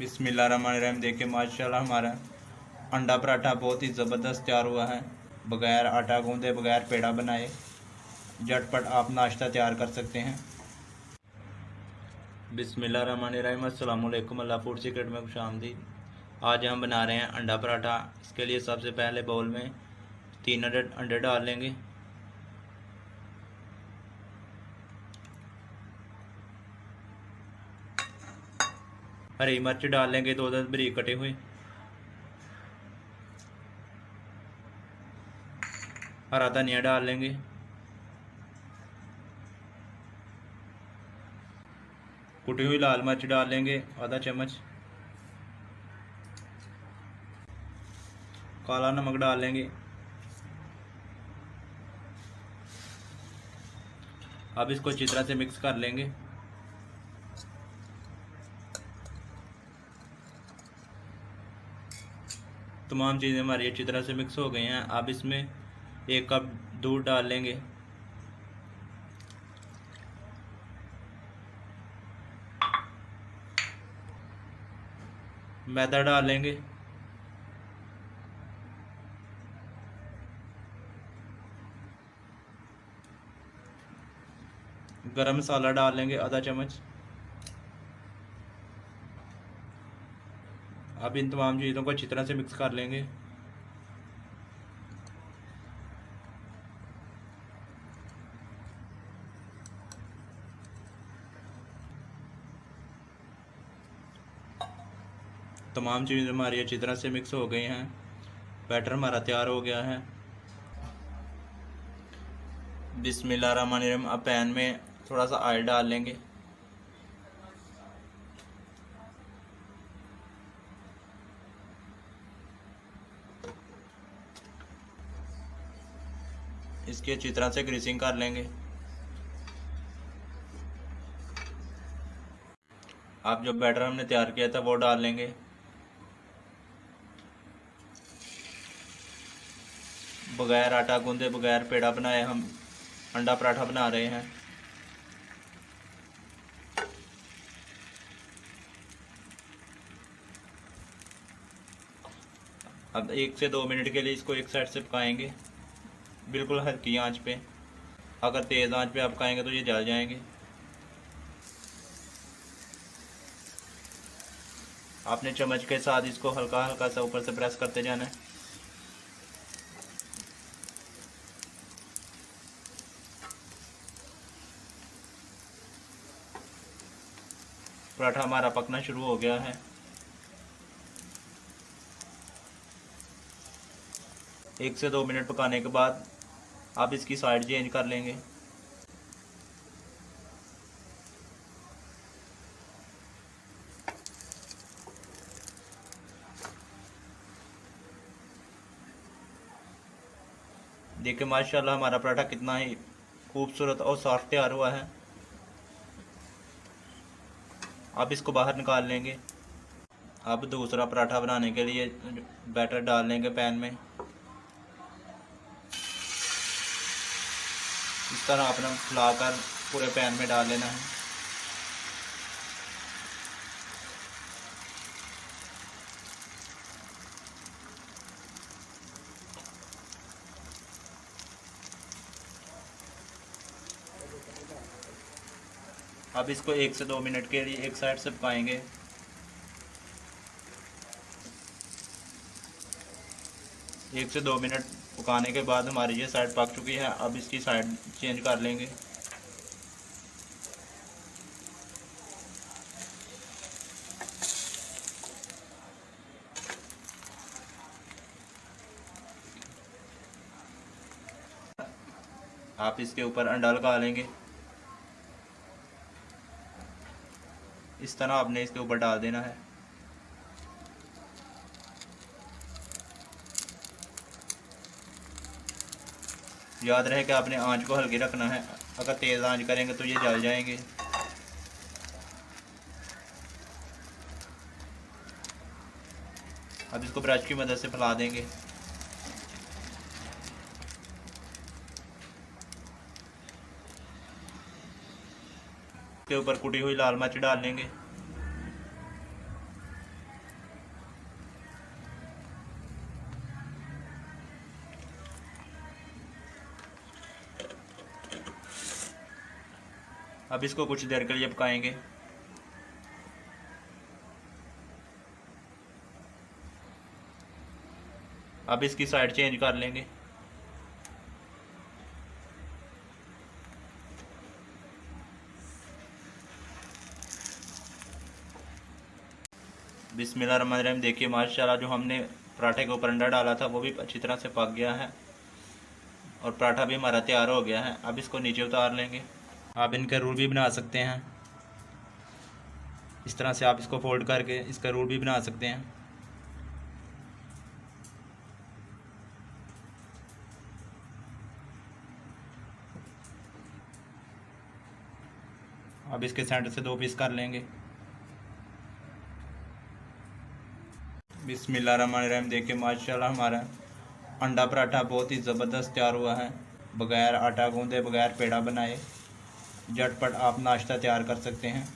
बिस्मिल्लाहिर्रहमानिर्रहीम। देखिए माशाल्लाह हमारा अंडा पराठा बहुत ही ज़बरदस्त तैयार हुआ है। बगैर आटा गूंदे, बगैर पेड़ा बनाए झटपट आप नाश्ता तैयार कर सकते हैं। बिस्मिल्लाहिर्रहमानिर्रहीम। अस्सलाम वालेकुम। अल्लाह फूड सीक्रेट में खुशामदीद। आज हम बना रहे हैं अंडा पराठा। इसके लिए सबसे पहले बाउल में 3 अंडे डाल लेंगे। हरी मिर्च डाल लेंगे 2-10 बारीक कटे हुए। हरा धनिया डाल लेंगे। कुटी हुई लाल मिर्च डाल लेंगे आधा चम्मच। काला नमक डाल लेंगे। अब इसको अच्छी तरह से मिक्स कर लेंगे। तमाम चीज़ें हमारी अच्छी तरह से मिक्स हो गई हैं। अब इसमें 1 कप दूध डाल लेंगे। मैदा डाल लेंगे। गरम मसाला डाल लेंगे आधा चम्मच। अब इन तमाम चीज़ों को अच्छी तरह से मिक्स कर लेंगे। तमाम चीज़ें हमारी अच्छी तरह से मिक्स हो गई हैं। बैटर हमारा तैयार हो गया है। बिस्मिल्लाहिर्रहमानिर्रहीम। अब पैन में थोड़ा सा ऑयल डाल लेंगे। इसकी अच्छी तरह से ग्रीसिंग कर लेंगे। अब जो बैटर हमने तैयार किया था वो डाल लेंगे। बगैर आटा गूंदे, बगैर पेड़ा बनाए हम अंडा पराठा बना रहे हैं। अब 1 से 2 मिनट के लिए इसको एक साइड से पकाएंगे, बिल्कुल हल्की आंच पे। अगर तेज़ आंच पे आप पकाएंगे तो ये जल जाएंगे। आपने चम्मच के साथ इसको हल्का हल्का सा ऊपर से प्रेस करते जाना है। पराठा हमारा पकना शुरू हो गया है। 1 से 2 मिनट पकाने के बाद आप इसकी साइड चेंज कर लेंगे। देखिए माशाल्लाह हमारा पराठा कितना ही खूबसूरत और सॉफ्ट तैयार हुआ है। अब इसको बाहर निकाल लेंगे। अब दूसरा पराठा बनाने के लिए बैटर डाल लेंगे पैन में। इस तरह आपने फैलाकर पूरे पैन में डाल लेना है। अब इसको 1 से 2 मिनट के लिए एक साइड से पकाएंगे। एक से 2 मिनट पकाने के बाद हमारी ये साइड पक चुकी है। अब इसकी साइड चेंज कर लेंगे। आप इसके ऊपर अंडा लगा लेंगे। इस तरह आपने इसके ऊपर डाल देना है। याद रहे कि आपने आंच को हल्की रखना है। अगर तेज़ आंच करेंगे तो ये जल जाएंगे। अब इसको ब्रश की मदद से फैला देंगे। इसके ऊपर कुटी हुई लाल मिर्च डाल लेंगे। अब इसको कुछ देर के लिए पकाएंगे। अब इसकी साइड चेंज कर लेंगे। बिस्मिल्लाहिर्रहमानिर्रहीम। देखिए माशाल्लाह जो हमने पराठे के ऊपर अंडा डाला था वो भी अच्छी तरह से पक गया है और पराठा भी हमारा तैयार हो गया है। अब इसको नीचे उतार लेंगे। आप इनके रोल भी बना सकते हैं, इस तरह से आप इसको फोल्ड करके इसका रोल भी बना सकते हैं। अब इसके सेंटर से 2 पीस कर लेंगे। बिस्मिल्लाहिर्रहमानिर्रहीम। देखिए माशाल्लाह हमारा अंडा पराठा बहुत ही ज़बरदस्त तैयार हुआ है। बग़ैर आटा गूंदे, बग़ैर पेड़ा बनाए झटपट आप नाश्ता तैयार कर सकते हैं।